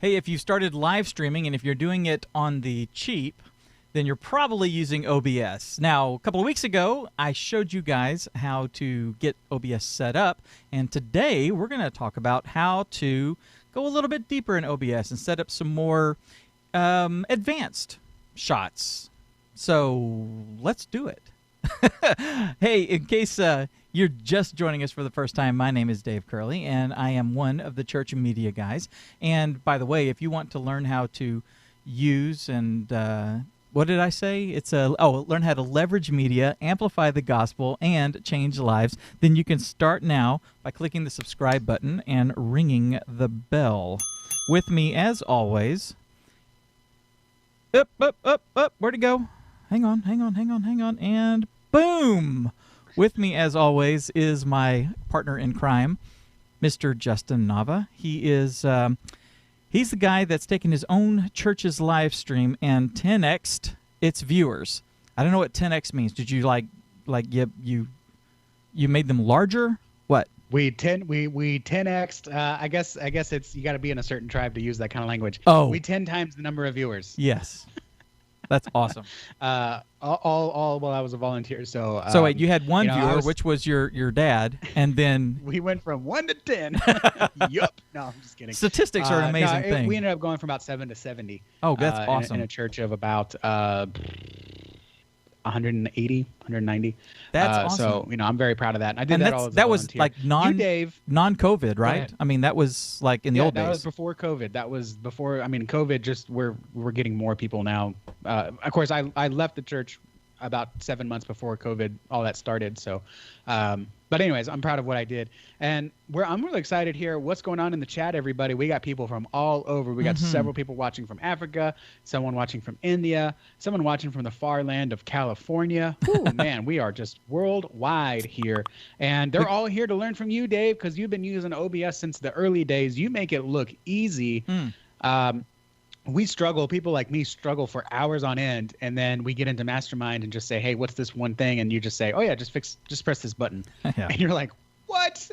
Hey, if you started live streaming and if you're doing it on the cheap, then you're probably using OBS. Now, a couple of weeks ago, I showed you guys how to get OBS set up, and today we're going to talk about how to go a little bit deeper in OBS and set up some more advanced shots. So let's do it. Hey, in case you're just joining us for the first time, my name is Dave Curley, and I am one of the church media guys. And by the way, if you want to learn how to use and what did I say? It's learn how to leverage media, amplify the gospel, and change lives, then you can start now by clicking the subscribe button and ringing the bell. With me, as always, up, where'd it go? Hang on, and boom! With me, as always, is my partner in crime, Mr. Justin Nava. He is, he's the guy that's taken his own church's live stream and 10x'd its viewers. I don't know what 10x means. Did you you made them larger? What? We 10x'd. I guess it's you got to be in a certain tribe to use that kind of language. Oh, we 10 times the number of viewers. Yes. That's awesome. All while I was a volunteer. So wait, you had one viewer, which was your dad, and then we went from 1 to 10. Yup. No, I'm just kidding. Statistics are an amazing thing. We ended up going from about 7 to 70. Oh, that's awesome. In a church of about 180, 190. That's awesome. So I'm very proud of that. And I did that all as a volunteer. That was like non-COVID, right? I mean, that was like in the old days. That was before COVID. That was before. I mean, COVID. Just we're getting more people now. Of course, I left the church about 7 months before COVID, all that started. So, but anyways, I'm proud of what I did, and I'm really excited here. What's going on in the chat, everybody? We got people from all over. We got several people watching from Africa, someone watching from India, someone watching from the far land of California. Ooh, man, we are just worldwide here, and they're all here to learn from you, Dave, because you've been using OBS since the early days. You make it look easy. We struggle, people like me struggle for hours on end, and then we get into Mastermind and just say, hey, what's this one thing? And you just say, oh yeah, just press this button. Yeah. And you're like, what?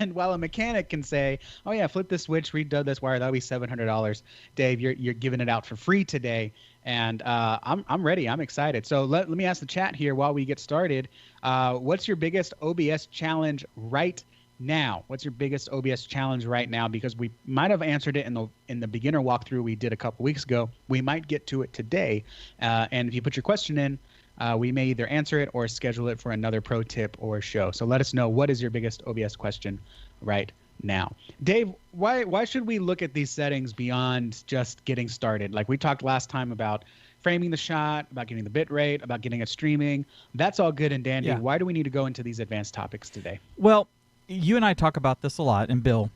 And while a mechanic can say, oh yeah, flip this switch, redub this wire, that'll be $700. Dave, you're giving it out for free today. And I'm ready. I'm excited. So let me ask the chat here while we get started. What's your biggest OBS challenge right now? What's your biggest OBS challenge right now? Because we might have answered it in the beginner walkthrough we did a couple weeks ago. We might get to it today. And if you put your question in, we may either answer it or schedule it for another pro tip or show. So let us know, what is your biggest OBS question right now? Dave, why should we look at these settings beyond just getting started? Like we talked last time about framing the shot, about getting the bit rate, about getting it streaming. That's all good and dandy. Yeah. Why do we need to go into these advanced topics today? Well, you and I talk about this a lot, and Bill,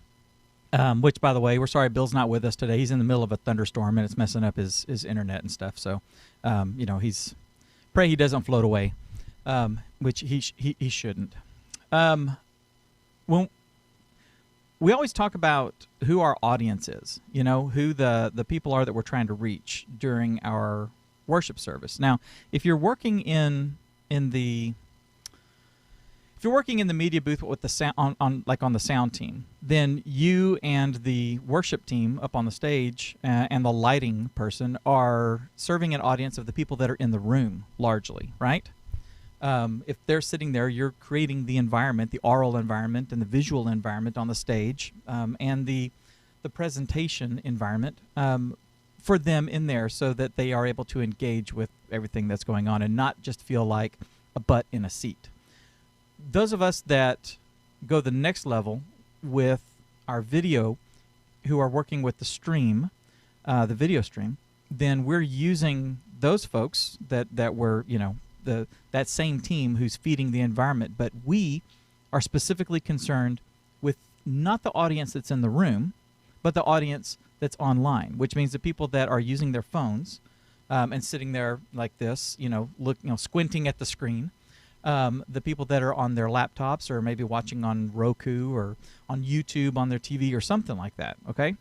which, by the way, we're sorry Bill's not with us today. He's in the middle of a thunderstorm, and it's messing up his internet and stuff. So, pray he doesn't float away, which he shouldn't. When we always talk about who our audience is, who the people are that we're trying to reach during our worship service. Now, if you're working in the media booth with the sound on the sound team, then you and the worship team up on the stage and the lighting person are serving an audience of the people that are in the room, largely, right? If they're sitting there, you're creating the environment, the oral environment and the visual environment on the stage, and the presentation environment for them in there, so that they are able to engage with everything that's going on and not just feel like a butt in a seat. Those of us that go the next level with our video, who are working with the stream, the video stream, then we're using those folks that were, that same team who's feeding the environment, but we are specifically concerned with not the audience that's in the room, but the audience that's online, which means the people that are using their phones and sitting there like this, squinting at the screen. The people that are on their laptops or maybe watching on Roku or on YouTube on their TV or something like that, okay?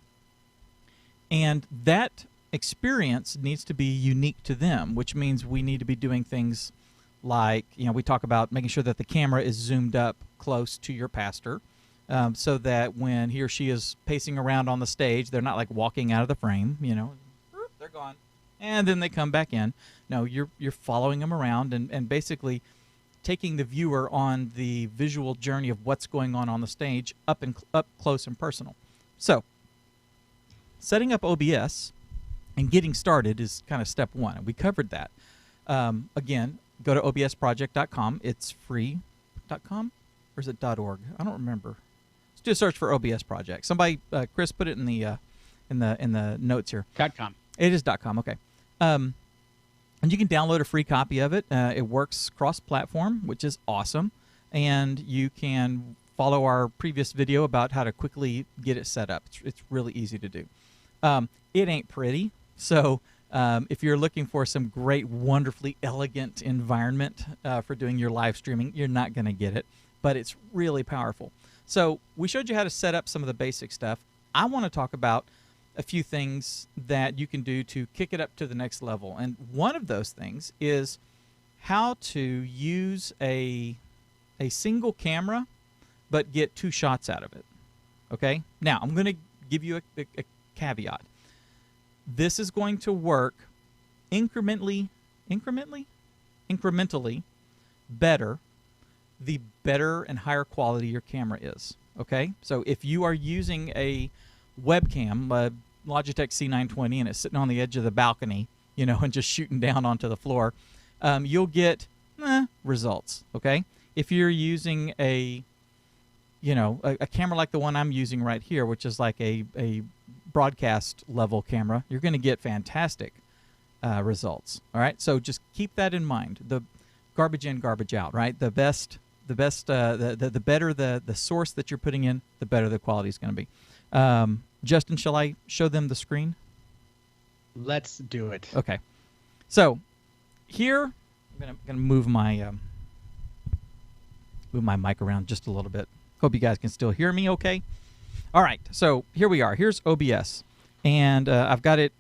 And that experience needs to be unique to them, which means we need to be doing things like, we talk about making sure that the camera is zoomed up close to your pastor, so that when he or she is pacing around on the stage, they're not like walking out of the frame, they're gone, and then they come back in. No, you're following them around and basically taking the viewer on the visual journey of what's going on the stage up close and personal. So setting up OBS and getting started is kind of step one, and we covered that. Again, go to obsproject.com. It's free.com, or is it .org? I don't remember. Just search for OBS project. Somebody, Chris, put it in the notes here. .com. It is .com. Okay. And you can download a free copy of it. It works cross-platform, which is awesome. And you can follow our previous video about how to quickly get it set up. It's really easy to do. It ain't pretty, so if you're looking for some great, wonderfully elegant environment for doing your live streaming, you're not going to get it, but it's really powerful. So we showed you how to set up some of the basic stuff. I want to talk about a few things that you can do to kick it up to the next level. And one of those things is how to use a single camera but get 2 shots out of it. Okay? Now, I'm going to give you a caveat. This is going to work incrementally better the better and higher quality your camera is. Okay? So if you are using a webcam, a Logitech C920, and it's sitting on the edge of the balcony, and just shooting down onto the floor, you'll get results. Okay? If you're using a camera like the one I'm using right here, which is like a broadcast level camera, you're going to get fantastic results. All right, so just keep that in mind. The garbage in, garbage out. Right, the better the source that you're putting in, the better the quality is going to be. Justin, shall I show them the screen? Let's do it. Okay, so here I'm going to move my mic around just a little bit. Hope you guys can still hear me okay. All right, so here we are. Here's OBS, and I've got it,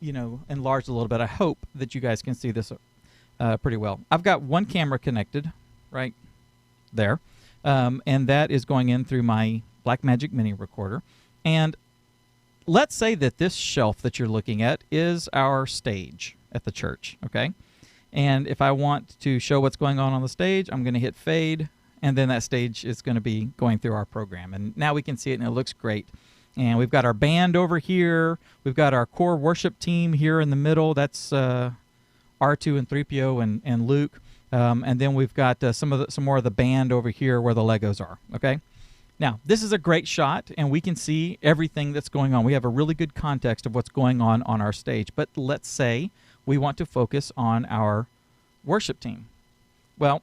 enlarged a little bit. I hope that you guys can see this pretty well. I've got one camera connected right there, and that is going in through my Blackmagic Mini recorder. And let's say that this shelf that you're looking at is our stage at the church, okay? And if I want to show what's going on the stage, I'm going to hit fade, and then that stage is going to be going through our program. And now we can see it, and it looks great. And we've got our band over here. We've got our core worship team here in the middle. That's R2 and 3PO and Luke. And then we've got some more of the band over here where the Legos are, okay? Now, this is a great shot, and we can see everything that's going on. We have a really good context of what's going on our stage. But let's say we want to focus on our worship team. Well,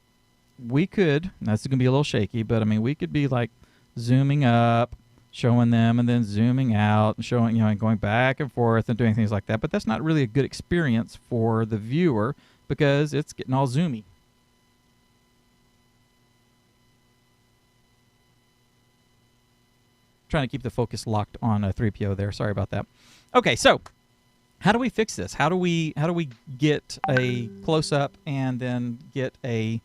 we could, that's going to be a little shaky, but I mean, we could be like zooming up, showing them, and then zooming out, and showing, and going back and forth and doing things like that. But that's not really a good experience for the viewer because it's getting all zoomy. Trying to keep the focus locked on a 3PO there. Sorry about that. Okay, so how do we fix this? How do we get a close-up and then get a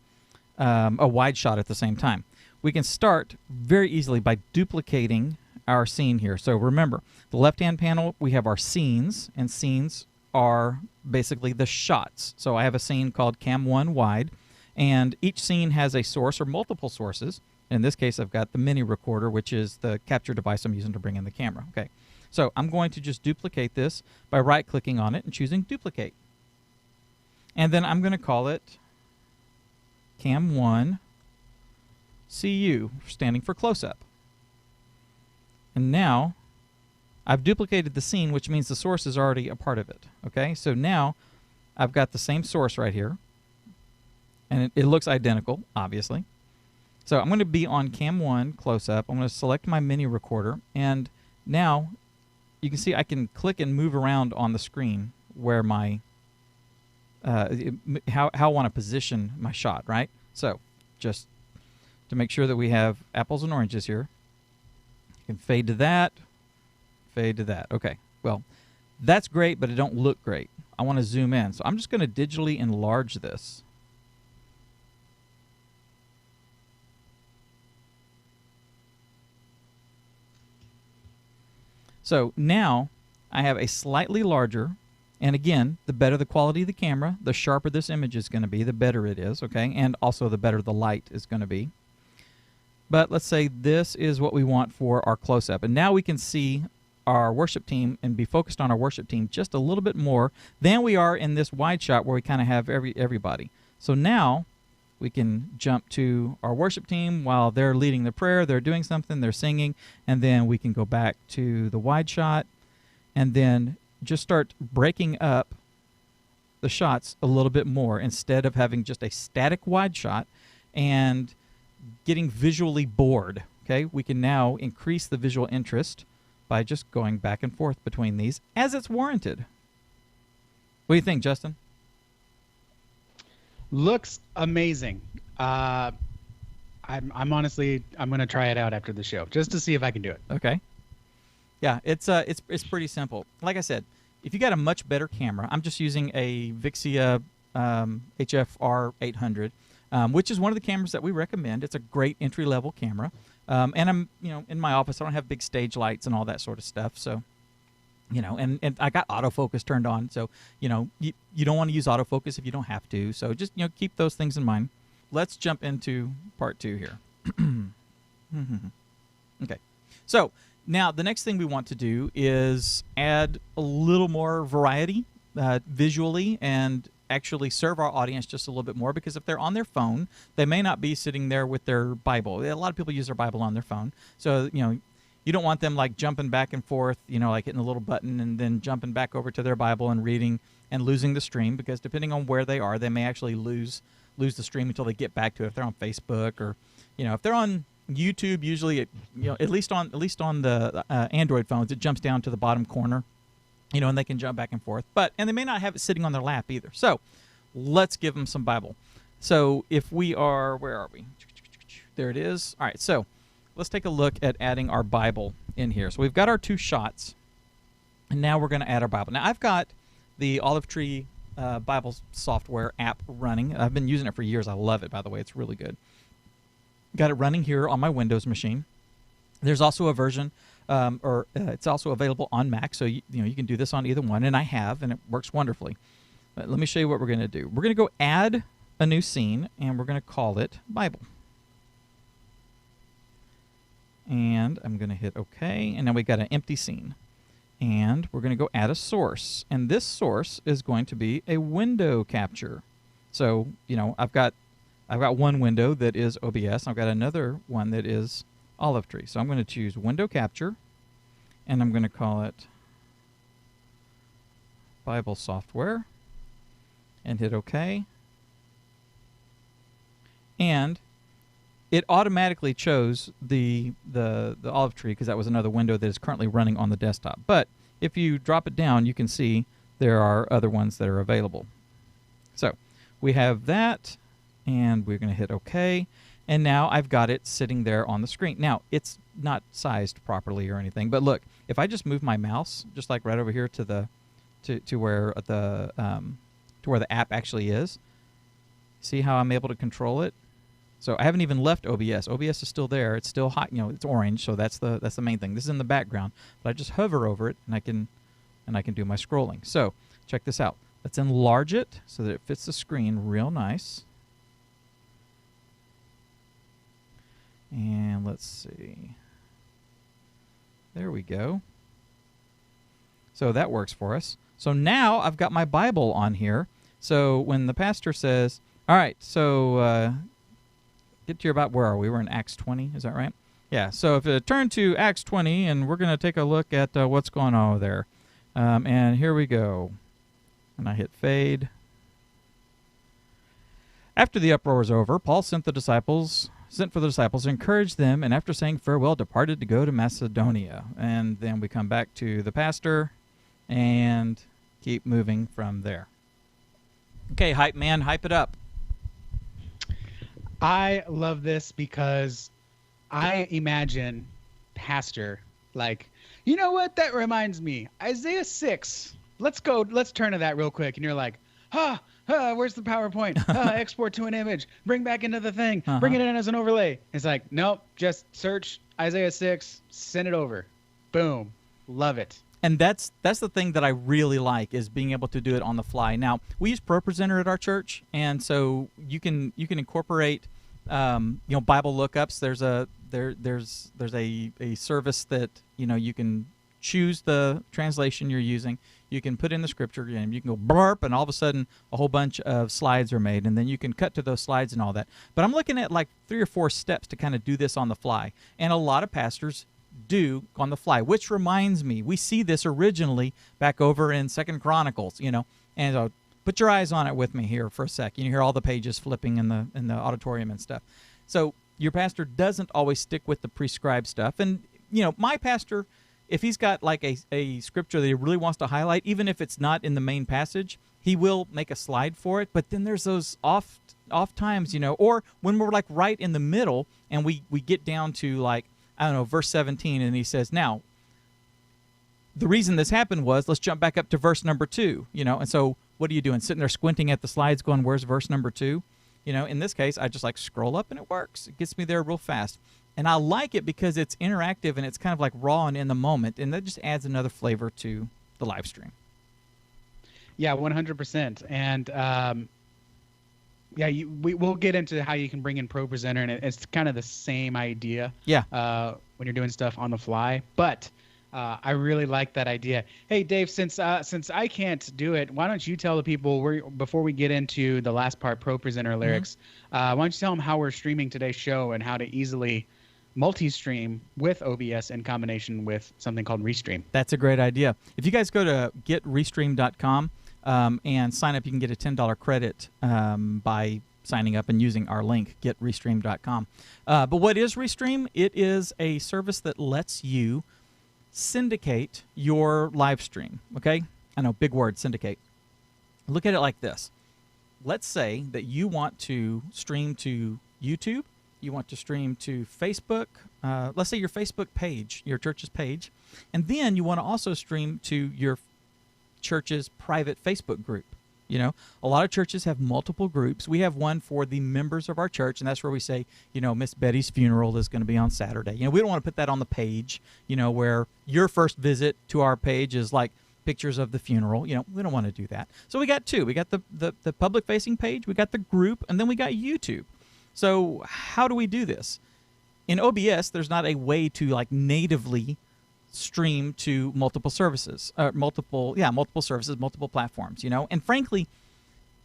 wide shot at the same time? We can start very easily by duplicating our scene here. So remember, the left-hand panel, we have our scenes, and scenes are basically the shots. So I have a scene called Cam 1 Wide, and each scene has a source or multiple sources. In this case, I've got the mini recorder, which is the capture device I'm using to bring in the camera. Okay, so I'm going to just duplicate this by right-clicking on it and choosing Duplicate. And then I'm going to call it Cam 1 CU, standing for close-up. And now I've duplicated the scene, which means the source is already a part of it. Okay, so now I've got the same source right here, and it looks identical, obviously. So I'm going to be on Cam 1 close-up. I'm going to select my mini recorder, and now you can see I can click and move around on the screen where my how I want to position my shot, right? So just to make sure that we have apples and oranges here, you can fade to that, fade to that. Okay, well, that's great, but it don't look great. I want to zoom in, so I'm just going to digitally enlarge this. So now I have a slightly larger, and again, the better the quality of the camera, the sharper this image is going to be, the better it is, okay? And also the better the light is going to be. But let's say this is what we want for our close-up. And now we can see our worship team and be focused on our worship team just a little bit more than we are in this wide shot where we kind of have everybody. So now we can jump to our worship team while they're leading the prayer, they're doing something, they're singing, and then we can go back to the wide shot and then just start breaking up the shots a little bit more instead of having just a static wide shot and getting visually bored. Okay, we can now increase the visual interest by just going back and forth between these as it's warranted. What do you think, Justin? Looks amazing. I'm honestly, I'm going to try it out after the show just to see if I can do it. Okay. Yeah, it's pretty simple. Like I said, if you got a much better camera, I'm just using a Vixia HFR 800, which is one of the cameras that we recommend. It's a great entry-level camera. And I'm, in my office, I don't have big stage lights and all that sort of stuff. So, and I got autofocus turned on. So, you don't want to use autofocus if you don't have to. So just, keep those things in mind. Let's jump into part 2 here. Okay. So now the next thing we want to do is add a little more variety visually and actually serve our audience just a little bit more, because if they're on their phone, they may not be sitting there with their Bible. A lot of people use their Bible on their phone. So, you don't want them like jumping back and forth, like hitting a little button and then jumping back over to their Bible and reading and losing the stream, because depending on where they are, they may actually lose the stream until they get back to it. If they're on Facebook or, if they're on YouTube, usually, at least on the Android phones, it jumps down to the bottom corner. And they can jump back and forth. And they may not have it sitting on their lap either. So let's give them some Bible. So if we are, where are we? There it is. All right, so let's take a look at adding our Bible in here. So we've got our 2 shots, and now we're going to add our Bible. Now I've got the Olive Tree Bible software app running. I've been using it for years. I love it, by the way. It's really good. Got it running here on my Windows machine. There's also a version it's also available on Mac, so you can do this on either one, and I have, and it works wonderfully. But let me show you what we're going to do. We're going to go add a new scene, and we're going to call it Bible. And I'm going to hit OK, and now we've got an empty scene. And we're going to go add a source, and this source is going to be a window capture. So, I've got one window that is OBS. I've got another one that is Olive Tree. So I'm going to choose Window Capture, and I'm going to call it Bible Software, and hit OK. And it automatically chose the Olive Tree, because that was another window that is currently running on the desktop. But if you drop it down, you can see there are other ones that are available. So we have that, and we're going to hit OK. And now I've got it sitting there on the screen. Now, it's not sized properly or anything, but look, if I just move my mouse, just like right over here to the to where the app actually is, see how I'm able to control it? So I haven't even left OBS. OBS is still there. It's still hot. It's orange, so that's the main thing. This is in the background, but I just hover over it, and I can do my scrolling. So check this out. Let's enlarge it so that it fits the screen real nice. And let's see. There we go. So that works for us. So now I've got my Bible on here. So when the pastor says, all right, so get to your Bible. Where are we? We're in Acts 20. Is that right? Yeah. So if you turn to Acts 20, and we're going to take a look at what's going on over there. And here we go. And I hit fade. After the uproar was over, Paul sent for the disciples, encouraged them, and after saying farewell, departed to go to Macedonia. And then we come back to the pastor and keep moving from there. Okay, hype man, hype it up. I love this because I imagine pastor like, you know what? That reminds me, Isaiah 6. Let's turn to that real quick. And you're like, where's the PowerPoint? Export to an image. Bring back into the thing. Bring it in as an overlay. It's like, nope, just search Isaiah 6, send it over. Boom. Love it. And that's the thing that I really like, is being able to do it on the fly. Now, we use ProPresenter at our church, and so you can incorporate Bible lookups. There's a service that you can choose the translation you're using. You can put in the scripture, and you can go burp, and all of a sudden a whole bunch of slides are made, and then you can cut to those slides and all that. But I'm looking at like 3 or 4 steps to kind of do this on the fly, and a lot of pastors do on the fly, which reminds me, we see this originally back over in 2 Chronicles, and put your eyes on it with me here for a sec. You hear all the pages flipping in the auditorium and stuff. So your pastor doesn't always stick with the prescribed stuff, and my pastor, if he's got like a scripture that he really wants to highlight, even if it's not in the main passage, he will make a slide for it. But then there's those off times, or when we're like right in the middle and we get down to like, I don't know, verse 17, and he says, now, the reason this happened was, let's jump back up to verse number 2, and so what are you doing? Sitting there squinting at the slides going, where's verse number 2? In this case, I just like scroll up and it works. It gets me there real fast. And I like it because it's interactive and it's kind of like raw and in the moment, and that just adds another flavor to the live stream. Yeah, 100%. And we'll get into how you can bring in ProPresenter, and it's kind of the same idea. Yeah. When you're doing stuff on the fly, but I really like that idea. Hey, Dave, since I can't do it, why don't you tell the people before we get into the last part, ProPresenter lyrics? Why don't you tell them how we're streaming today's show and how to easily multi-stream with OBS in combination with something called Restream? That's a great idea. If you guys go to getrestream.com and sign up, you can get a $10 credit by signing up and using our link, getrestream.com. But what is Restream? It is a service that lets you syndicate your live stream. Okay? I know, big word, syndicate. Look at it like this. Let's say that you want to stream to YouTube. You want to stream to Facebook. Let's say your Facebook page, your church's page. And then you want to also stream to your church's private Facebook group. A lot of churches have multiple groups. We have one for the members of our church, and that's where we say, Miss Betty's funeral is going to be on Saturday. We don't want to put that on the page, where your first visit to our page is like pictures of the funeral. We don't want to do that. So we got 2. We got the public-facing page, we got the group, and then we got YouTube. So how do we do this? In OBS, there's not a way to like natively stream to multiple services, multiple services, multiple platforms, And frankly,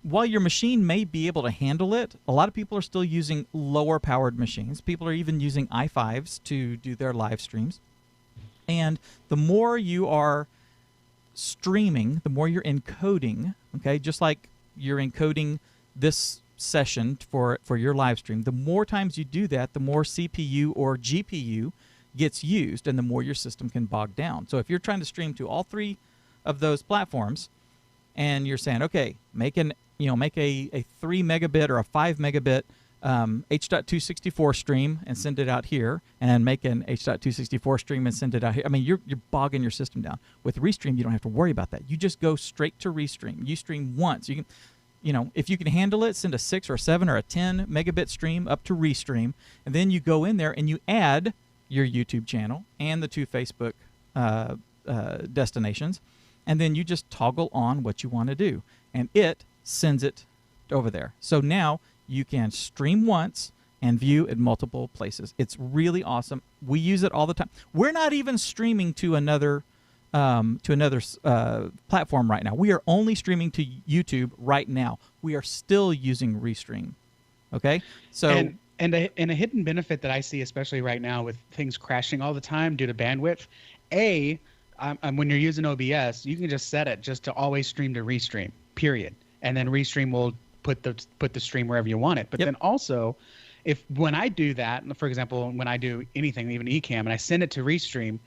while your machine may be able to handle it, a lot of people are still using lower powered machines. People are even using i5s to do their live streams. And the more you are streaming, the more you're encoding, okay, just like you're encoding this session for your live stream, the more times you do that, the more CPU or GPU gets used, and the more your system can bog down. So if you're trying to stream to all 3 of those platforms, and you're saying, okay, make a 3 megabit or a 5 megabit H.264 stream and send it out here, and make an H.264 stream and send it out here. I mean, you're bogging your system down. With Restream, you don't have to worry about that. You just go straight to Restream. You stream once. You can, if you can handle it, send a 6 or a 7 or a 10 megabit stream up to Restream, and then you go in there and you add your YouTube channel and the 2 Facebook destinations, and then you just toggle on what you want to do, and it sends it over there. So now you can stream once and view at multiple places. It's really awesome. We use it all the time. We're not even streaming to another platform right now. We are only streaming to YouTube right now. We are still using Restream. Okay, so and a hidden benefit that I see, especially right now with things crashing all the time due to bandwidth, when you're using OBS, you can just set it just to always stream to Restream, period, and then Restream will put the stream wherever you want it. But then also, when I do that, for example, when I do anything, even Ecamm, and I send it to Restream,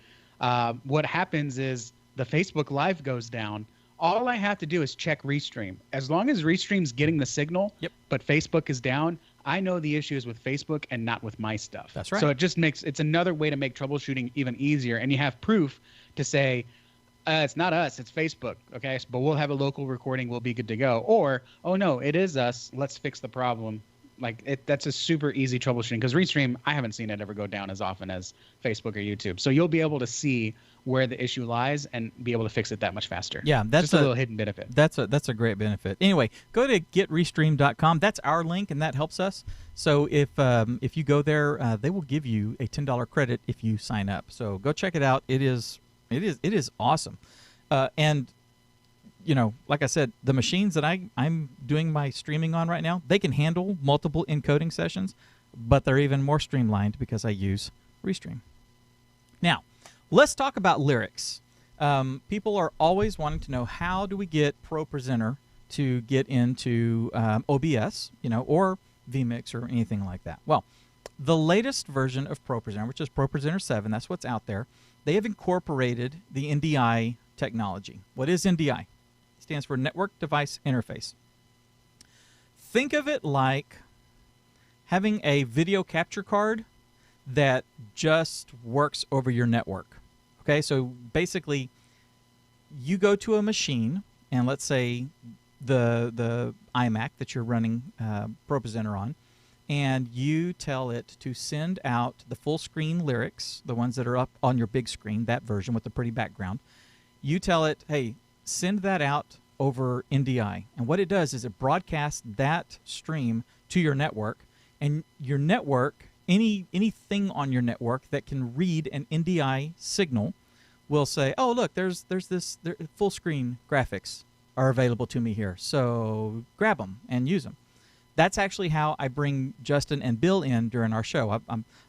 what happens is the Facebook Live goes down. All I have to do is check Restream. As long as Restream's getting the signal, but Facebook is down, I know the issue is with Facebook and not with my stuff. That's right. So it's another way to make troubleshooting even easier, and you have proof to say, it's not us, it's Facebook, okay? But we'll have a local recording, we'll be good to go. Or, oh no, it is us, let's fix the problem. That's a super easy troubleshooting, because Restream, I haven't seen it ever go down as often as Facebook or YouTube. So you'll be able to see where the issue lies and be able to fix it that much faster. Yeah, that's just a little hidden benefit. That's a great benefit. Anyway, go to getrestream.com. That's our link, and that helps us. So if you go there, they will give you a $10 credit if you sign up. So go check it out. It is awesome. And you know, like I said, the machines that I'm doing my streaming on right now, they can handle multiple encoding sessions, but they're even more streamlined because I use Restream. Now, let's talk about lyrics. People are always wanting to know, how do we get ProPresenter to get into OBS, you know, or vMix or anything like that? Well, the latest version of ProPresenter, which is ProPresenter 7, that's what's out there, they have incorporated the NDI technology. What is NDI? It stands for Network Device Interface. Think of it like having a video capture card that just works over your network. Okay, so basically, you go to a machine, and let's say the iMac that you're running ProPresenter on, and you tell it to send out the full screen lyrics, the ones that are up on your big screen, that version with the pretty background. You tell it, hey, send that out over NDI. And what it does is it broadcasts that stream to your network, and your network, anything on your network that can read an NDI signal will say, oh, look, there's full screen graphics are available to me here, so grab them and use them. That's actually how I bring Justin and Bill in during our show.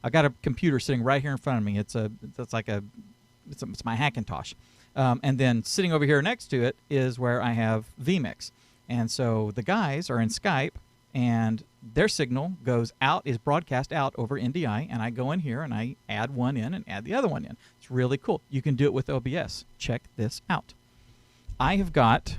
I've got a computer sitting right here in front of me. It's my Hackintosh. And then sitting over here next to it is where I have vMix. And so the guys are in Skype, and their signal goes out, is broadcast out over NDI, and I go in here and I add one in and add the other one in. It's really cool. You can do it with OBS. Check this out. I have got,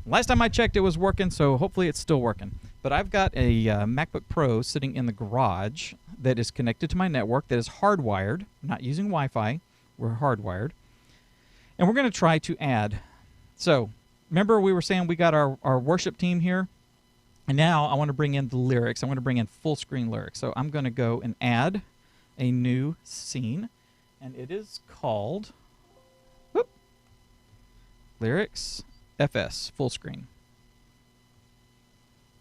last time I checked it was working, so hopefully it's still working. But I've got a MacBook Pro sitting in the garage that is connected to my network, that is hardwired. I'm not using Wi-Fi. We're hardwired. And we're going to try to add. So remember we were saying we got our worship team here? And now I want to bring in the lyrics. I want to bring in full screen lyrics. So I'm going to go and add a new scene. And it is called Lyrics FS, full screen.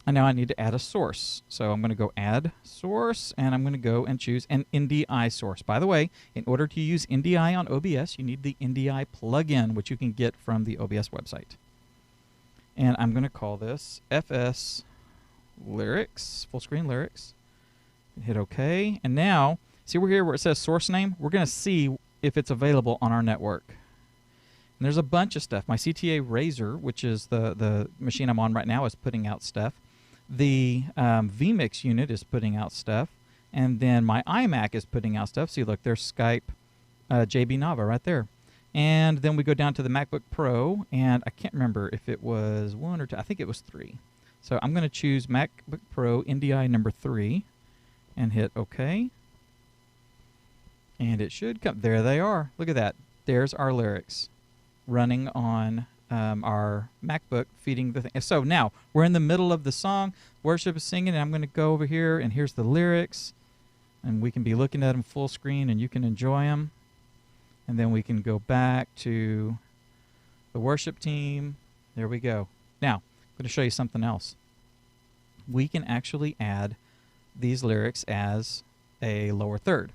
And now I need to add a source. So I'm going to go add source, and I'm going to go and choose an NDI source. By the way, in order to use NDI on OBS, you need the NDI plugin, which you can get from the OBS website. And I'm going to call this FS Lyrics, full screen lyrics. Hit OK. And now, see we're here where it says source name? We're going to see if it's available on our network. And there's a bunch of stuff. My CTA Razor, which is the machine I'm on right now, is putting out stuff. The vMix unit is putting out stuff. And then my iMac is putting out stuff. See, look, there's Skype JB Nava right there. And then we go down to the MacBook Pro, and I can't remember if it was 1 or 2. I think it was 3. So I'm going to choose MacBook Pro NDI number 3 and hit OK. And it should come. There they are. Look at that. There's our lyrics running on our MacBook, feeding the thing. So now we're in the middle of the song. Worship is singing, and I'm going to go over here, and here's the lyrics. And we can be looking at them full screen, and you can enjoy them. And then we can go back to the worship team. There we go. Now, I'm going to show you something else. We can actually add these lyrics as a lower third.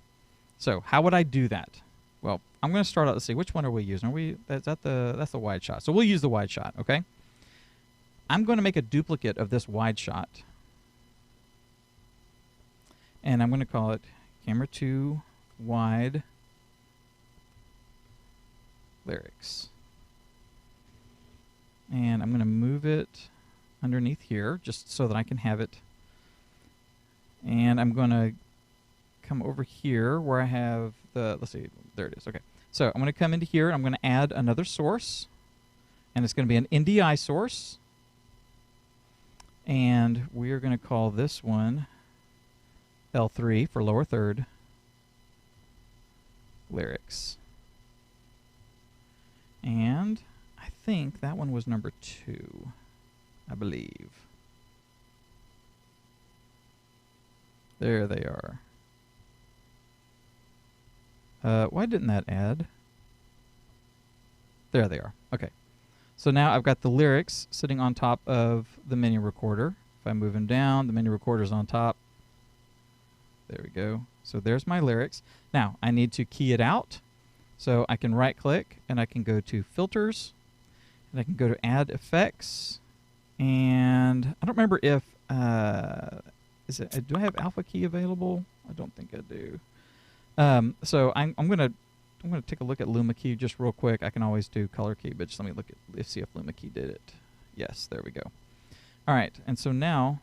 So how would I do that? Well, I'm going to start out. Let's see, which one are we using? That's the wide shot. So we'll use the wide shot, okay? I'm going to make a duplicate of this wide shot. And I'm going to call it Camera 2 Wide Lyrics. And I'm going to move it underneath here just so that I can have it. And I'm going to come over here where I have the, let's see, there it is. Okay. So I'm going to come into here, and I'm going to add another source. And it's going to be an NDI source. And we are going to call this one L3 for lower third lyrics. And I think that one was number 2, I believe. There they are. Why didn't that add? There they are. Okay. So now I've got the lyrics sitting on top of the mini recorder. If I move them down, the mini recorder's on top. There we go. So there's my lyrics. Now I need to key it out. So I can right click and I can go to filters and I can go to add effects. And I don't remember if, do I have alpha key available? I don't think I do. So I'm going to take a look at Luma key just real quick. I can always do color key, but just let me look at, see if Luma key did it. Yes, there we go. All right, and so now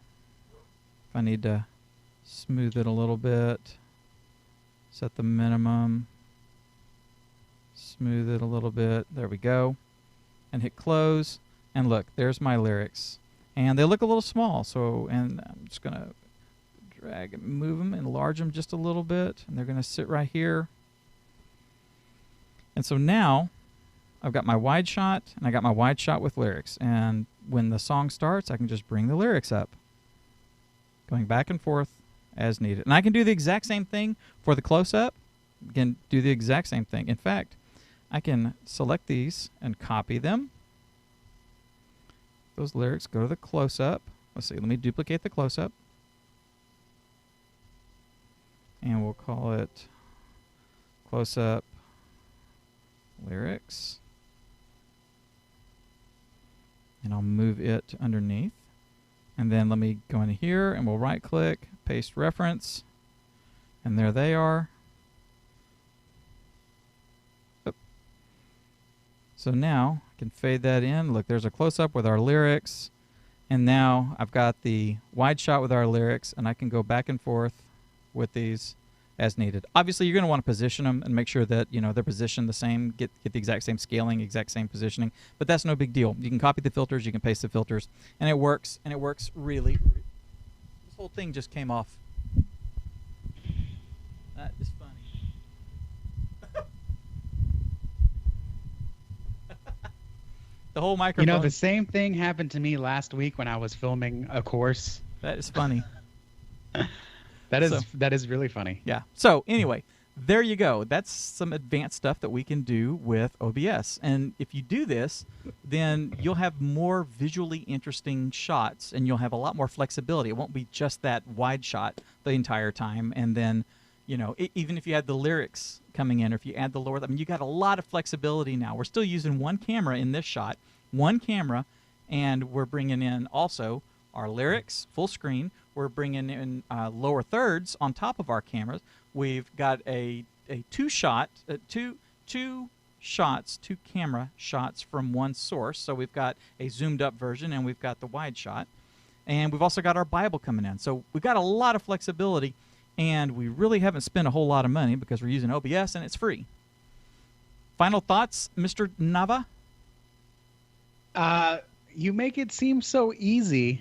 if I need to smooth it a little bit, set the minimum, smooth it a little bit, there we go, and hit close, and look, there's my lyrics. And they look a little small, so, and I'm just going to drag and move them, enlarge them just a little bit, and they're going to sit right here. And so now I've got my wide shot, and I got my wide shot with lyrics. And when the song starts, I can just bring the lyrics up, going back and forth as needed. And I can do the exact same thing for the close-up. I can do the exact same thing. In fact, I can select these and copy them. Those lyrics go to the close-up. Let's see, let me duplicate the close-up. And we'll call it close-up lyrics. And I'll move it underneath. And then let me go in here and we'll right click, paste reference, and there they are. Oop. So now I can fade that in. Look, there's a close-up with our lyrics. And now I've got the wide shot with our lyrics, and I can go back and forth with these as needed. Obviously, you're going to want to position them and make sure that, you know, they're positioned the same, get the exact same scaling, exact same positioning. But that's no big deal. You can copy the filters, you can paste the filters, and it works really. This whole thing just came off. That is funny. The whole microphone. You know, the same thing happened to me last week when I was filming a course. That is funny. That is really funny. Yeah. So anyway, there you go. That's some advanced stuff that we can do with OBS. And if you do this, then you'll have more visually interesting shots, and you'll have a lot more flexibility. It won't be just that wide shot the entire time. And then, you know, even if you had the lyrics coming in, or if you add the lower, I mean, you got a lot of flexibility now. We're still using one camera in this shot, one camera, and we're bringing in also our lyrics full screen. We're bringing in lower thirds on top of our cameras. We've got a two camera shots from one source. So we've got a zoomed up version, and we've got the wide shot. And we've also got our Bible coming in. So we've got a lot of flexibility, and we really haven't spent a whole lot of money because we're using OBS and it's free. Final thoughts, Mr. Nava? You make it seem so easy.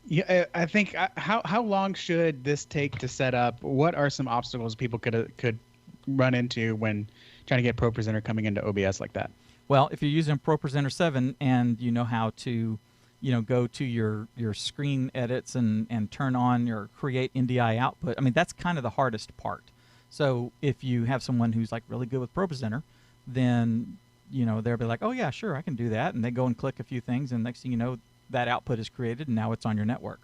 Yeah, I think how long should this take to set up? What are some obstacles people could run into when trying to get ProPresenter coming into OBS like that? Well, if you're using ProPresenter 7 and you know how to, you know, go to your screen edits and turn on your create NDI output, I mean, that's kind of the hardest part. So if you have someone who's like really good with ProPresenter, then, you know, they'll be like, oh yeah, sure, I can do that. And they go and click a few things, and next thing you know, that output is created, and now it's on your network.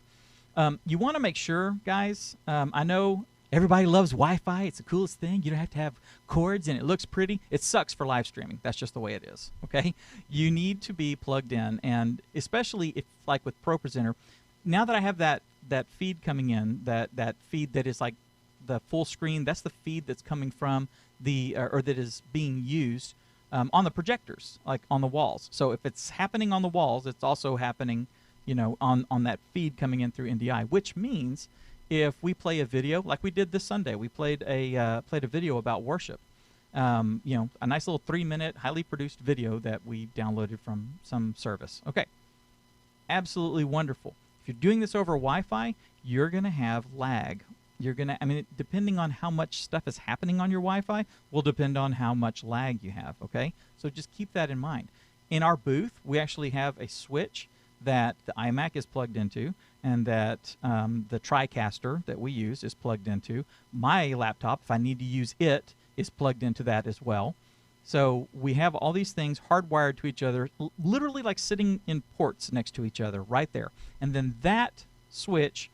You want to make sure, guys, I know everybody loves Wi-Fi. It's the coolest thing. You don't have to have cords, and it looks pretty. It sucks for live streaming. That's just the way it is, okay? You need to be plugged in, and especially if, like with ProPresenter, now that I have that feed coming in, that feed that is like the full screen, that's the feed that's coming from the, or that is being used on the projectors, like on the walls. So if it's happening on the walls, it's also happening, you know, on that feed coming in through NDI, which means if we play a video, like we did this Sunday, we played a video about worship. You know, a nice little 3-minute, highly produced video that we downloaded from some service. Okay, absolutely wonderful. If you're doing this over Wi-Fi, you're going to have lag. You're going to, I mean, depending on how much stuff is happening on your Wi-Fi will depend on how much lag you have, okay? So just keep that in mind. In our booth, we actually have a switch that the iMac is plugged into, and that the TriCaster that we use is plugged into. My laptop, if I need to use it, is plugged into that as well. So we have all these things hardwired to each other, literally like sitting in ports next to each other right there. And then that switch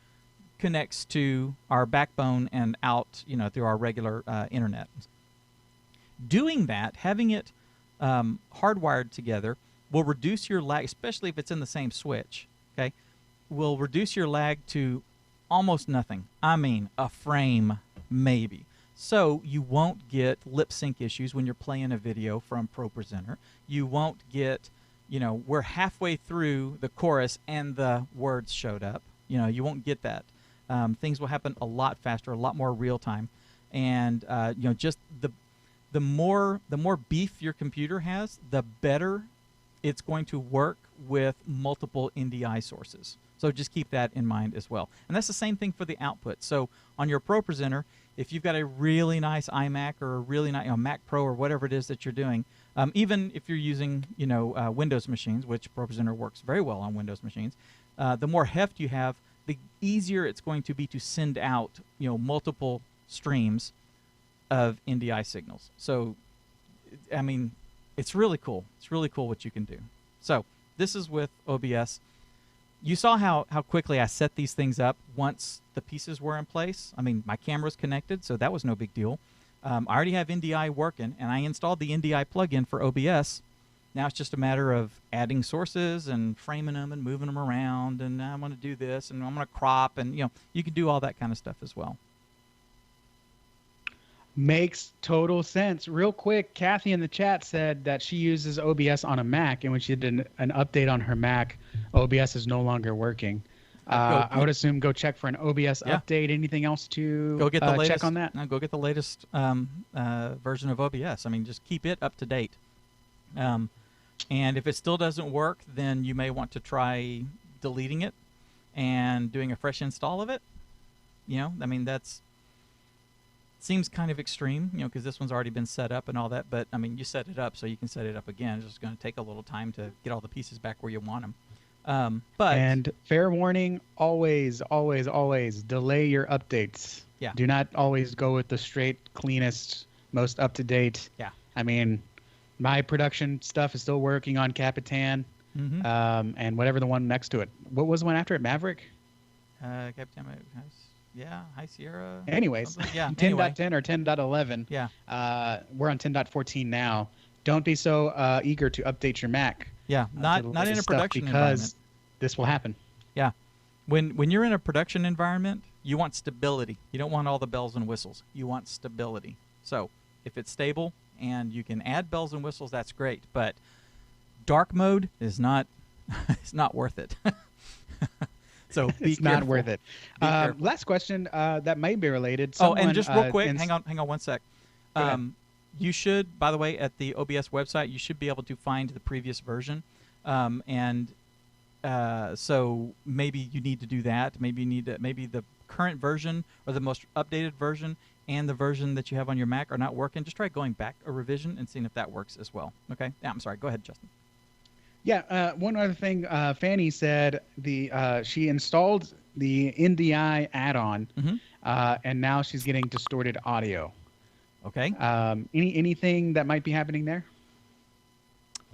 connects to our backbone and out, through our regular internet. Doing that, having it hardwired together, will reduce your lag, especially if it's in the same switch, okay? Will reduce your lag to almost nothing. I mean, a frame maybe. So you won't get lip sync issues when you're playing a video from ProPresenter. You won't get, we're halfway through the chorus and the words showed up. You won't get that. Things will happen a lot faster, a lot more real time. And, just the more beef your computer has, the better it's going to work with multiple NDI sources. So just keep that in mind as well. And that's the same thing for the output. So on your ProPresenter, if you've got a really nice iMac or a really nice Mac Pro or whatever it is that you're doing, even if you're using Windows machines, which ProPresenter works very well on Windows machines, the more heft you have, the easier it's going to be to send out multiple streams of NDI signals. So, I mean, it's really cool. It's really cool what you can do. So this is with OBS. You saw how quickly I set these things up once the pieces were in place. I mean, my camera's connected, so that was no big deal. I already have NDI working, and I installed the NDI plugin for OBS. Now it's just a matter of adding sources and framing them and moving them around, and I want to do this, and I'm going to crop, and you can do all that kind of stuff as well. Makes total sense. Real quick, Kathy in the chat said that she uses OBS on a Mac, and when she did an update on her Mac, OBS is no longer working. I would assume go check for an OBS update. Anything else to go get the latest, check on that? No, go get the latest version of OBS. I mean, just keep it up to date. And if it still doesn't work, then you may want to try deleting it and doing a fresh install of it. I mean, that's seems kind of extreme, because this one's already been set up and all that. But I mean, you set it up, so you can set it up again. It's just going to take a little time to get all the pieces back where you want them. And fair warning: always delay your updates. Yeah. Do not always go with the straight, cleanest, most up to date. Yeah. I mean, my production stuff is still working on Capitan, and whatever the one next to it. What was the one after it? Maverick. Capitan. Yeah, High Sierra. Anyways, yeah. 10.10 or 10.11. Yeah. We're on 10.14 now. Don't be so eager to update your Mac. Yeah, not in a production because environment. This will happen. Yeah. When you're in a production environment, you want stability. You don't want all the bells and whistles. You want stability. So if it's stable and you can add bells and whistles, that's great. But dark mode is not it's not worth it. So it's not worth it. Last question that may be related. Someone, and just real quick, hang on 1 sec. You should, by the way, at the OBS website, you should be able to find the previous version. So maybe you need to do that. Maybe you need to, maybe the current version or the most updated version and the version that you have on your Mac are not working. Just try going back a revision and seeing if that works as well. Okay? Yeah, I'm sorry. Go ahead, Justin. Yeah, one other thing, Fanny said she installed the NDI add-on, and now she's getting distorted audio. Okay. Anything that might be happening there?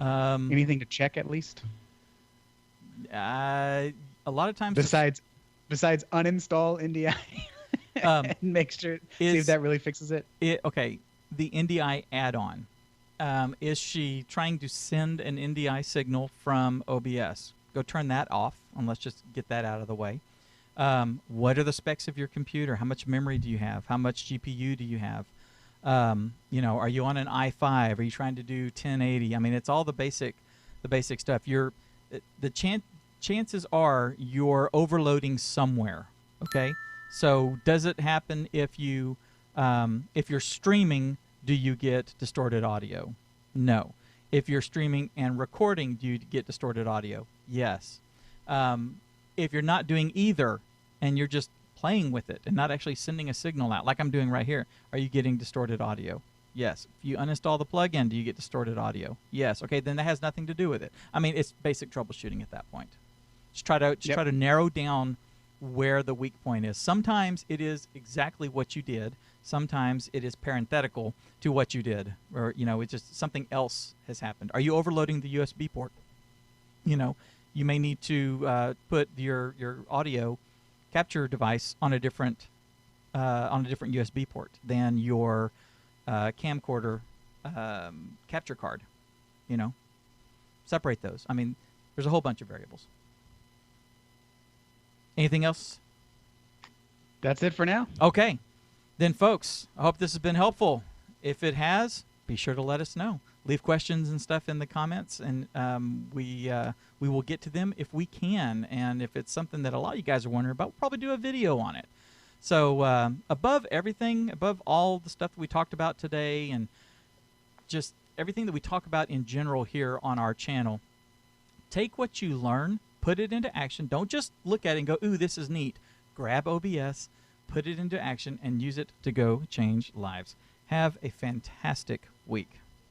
Anything to check at least? A lot of times. Besides uninstall NDI, and make sure see if that really fixes it. Okay, the NDI add-on. Is she trying to send an NDI signal from OBS? Go turn that off, and let's just get that out of the way. What are the specs of your computer? How much memory do you have? How much GPU do you have? Are you on an i5? Are you trying to do 1080? I mean, it's all the basic stuff. Chances are you're overloading somewhere. Okay, so does it happen if you're streaming? Do you get distorted audio? No. If you're streaming and recording, do you get distorted audio? Yes. If you're not doing either and you're just playing with it and not actually sending a signal out, like I'm doing right here, are you getting distorted audio? Yes. If you uninstall the plugin, do you get distorted audio? Yes. Okay, then that has nothing to do with it. I mean, it's basic troubleshooting at that point. Just try to narrow down where the weak point is. Sometimes it is exactly what you did. Sometimes it is parenthetical to what you did, or it's just something else has happened. Are you overloading the USB port? You may need to put your audio capture device on a different USB port than your camcorder capture card. Separate those. I mean, there's a whole bunch of variables. Anything else? That's it for now. Okay. Then, folks, I hope this has been helpful. If it has, be sure to let us know. Leave questions and stuff in the comments, and we will get to them if we can. And if it's something that a lot of you guys are wondering about, we'll probably do a video on it. So above everything, above all the stuff that we talked about today, and just everything that we talk about in general here on our channel, take what you learn, put it into action. Don't just look at it and go, ooh, this is neat. Grab OBS, put it into action, and use it to go change lives. Have a fantastic week.